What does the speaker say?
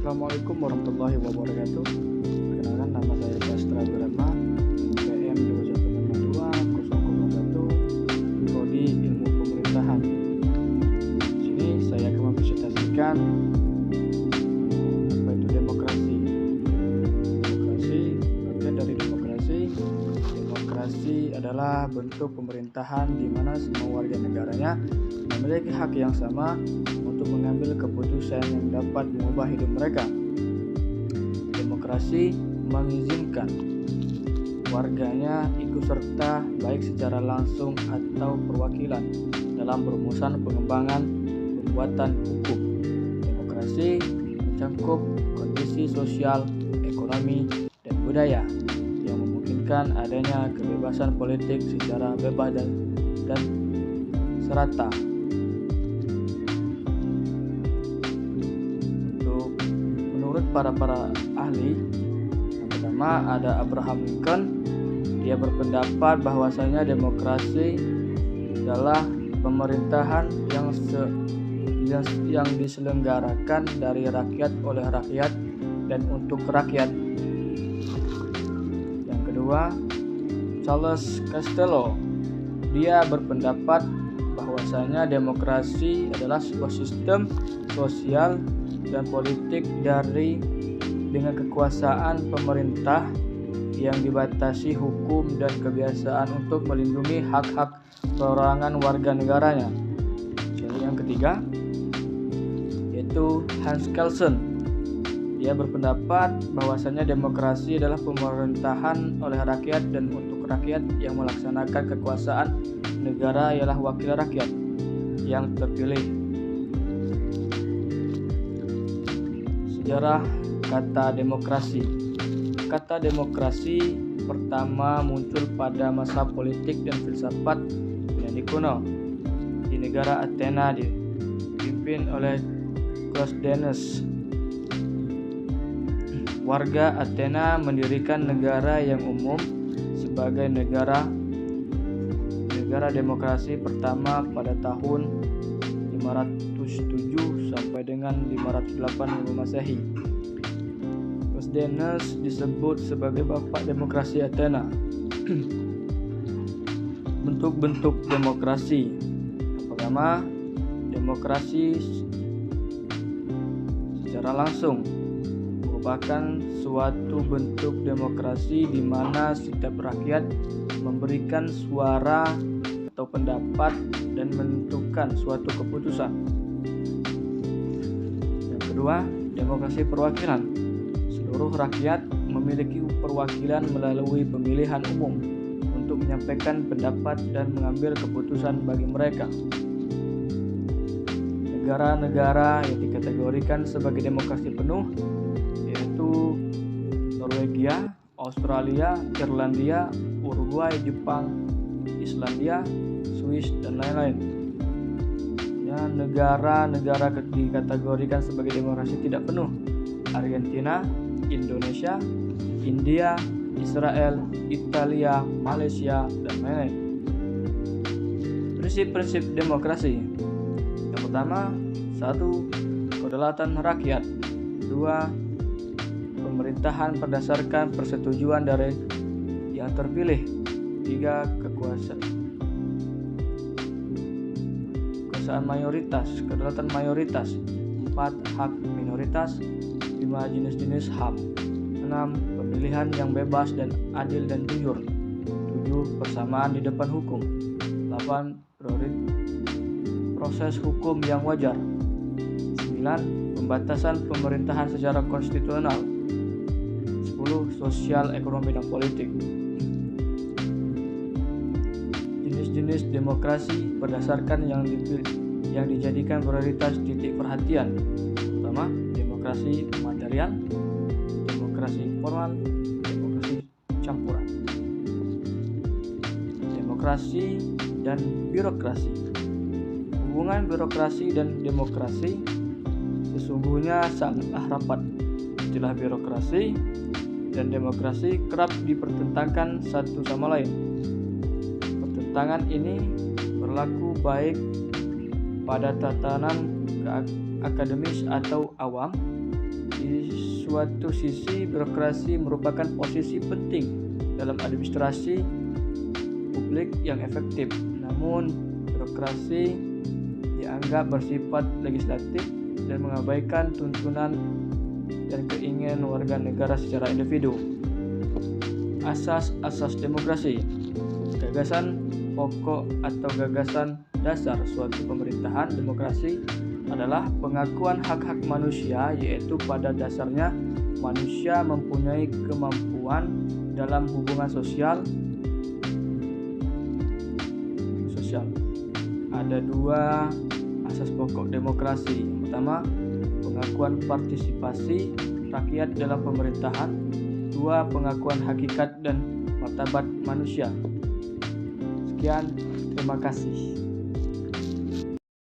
Assalamualaikum warahmatullahi wabarakatuh. Perkenalkan, nama saya Dastra Wiratma, PM 2152 Prodi Ilmu Pemerintahan. Di sini saya akan mempresentasikan apa itu demokrasi. Bagian dari demokrasi. Demokrasi adalah bentuk pemerintahan di mana semua warga negaranya memiliki hak yang sama untuk mengambil keputusan yang dapat mengubah hidup mereka. Demokrasi mengizinkan warganya ikut serta baik secara langsung atau perwakilan dalam perumusan pengembangan pembuatan hukum. Demokrasi mencakup kondisi sosial, ekonomi, dan budaya yang memungkinkan adanya kebebasan politik secara bebas dan serata. Menurut para ahli, yang pertama ada Abraham Lincoln. Dia berpendapat bahwasanya demokrasi adalah pemerintahan yang diselenggarakan dari rakyat, oleh rakyat, dan untuk rakyat. Yang kedua, Charles Costello. Dia berpendapat bahwasanya demokrasi adalah sebuah sistem sosial dan politik dengan kekuasaan pemerintah yang dibatasi hukum dan kebiasaan untuk melindungi hak-hak perorangan warga negaranya. Yang ketiga yaitu Hans Kelsen. Dia berpendapat bahwasanya demokrasi adalah pemerintahan oleh rakyat dan untuk rakyat yang melaksanakan kekuasaan negara ialah wakil rakyat yang terpilih. Sejarah kata demokrasi. Kata demokrasi pertama muncul pada masa politik dan filsafat Yunani kuno di negara Athena, dipimpin oleh Cleisthenes. Warga Athena mendirikan negara yang umum sebagai negara demokrasi pertama pada tahun 507 sampai dengan 508 Masehi. Cleisthenes disebut sebagai bapak demokrasi Athena. Bentuk-bentuk demokrasi. Yang pertama, demokrasi secara langsung merupakan suatu bentuk demokrasi di mana setiap rakyat memberikan suara atau pendapat dan menentukan suatu keputusan. Yang kedua, demokrasi perwakilan. Seluruh rakyat memiliki perwakilan melalui pemilihan umum untuk menyampaikan pendapat dan mengambil keputusan bagi mereka. Negara-negara yang dikategorikan sebagai demokrasi penuh yaitu Norwegia, Australia, Irlandia, Uruguay, Jepang, Islandia, Swiss, dan lain-lain. Negara-negara dikategorikan sebagai demokrasi tidak penuh: Argentina, Indonesia, India, Israel, Italia, Malaysia, dan lain-lain. Prinsip-prinsip demokrasi. Yang pertama, 1. Kedaulatan rakyat. 2. Pemerintahan berdasarkan persetujuan dari yang terpilih. 3. Kekuasaan mayoritas, kedaulatan mayoritas. 4. Hak minoritas. 5. Jenis-jenis HAM. 6. Pemilihan yang bebas dan adil dan jujur. 7. Persamaan di depan hukum. 8. Proses hukum yang wajar. 9. Pembatasan pemerintahan secara konstitusional. 10. Sosial, ekonomi, dan politik. Jenis demokrasi berdasarkan yang dijadikan prioritas titik perhatian. Pertama, demokrasi material, demokrasi formal, demokrasi campuran. Demokrasi dan birokrasi. Hubungan birokrasi dan demokrasi sesungguhnya sangatlah rapat. Istilah birokrasi dan demokrasi kerap dipertentangkan satu sama lain. Pertentangan ini berlaku baik pada tatanan akademis atau awam Di suatu sisi, birokrasi merupakan posisi penting dalam administrasi publik yang efektif. Namun, birokrasi dianggap bersifat legislatif dan mengabaikan tuntunan dan keinginan warga negara secara individu. Asas-asas demokrasi. Gagasan pokok atau gagasan dasar suatu pemerintahan demokrasi adalah pengakuan hak-hak manusia, yaitu pada dasarnya manusia mempunyai kemampuan dalam hubungan sosial. Ada dua asas pokok demokrasi. Yang pertama, pengakuan partisipasi rakyat dalam pemerintahan. Dua, pengakuan hakikat dan martabat manusia. Sekian, terima kasih.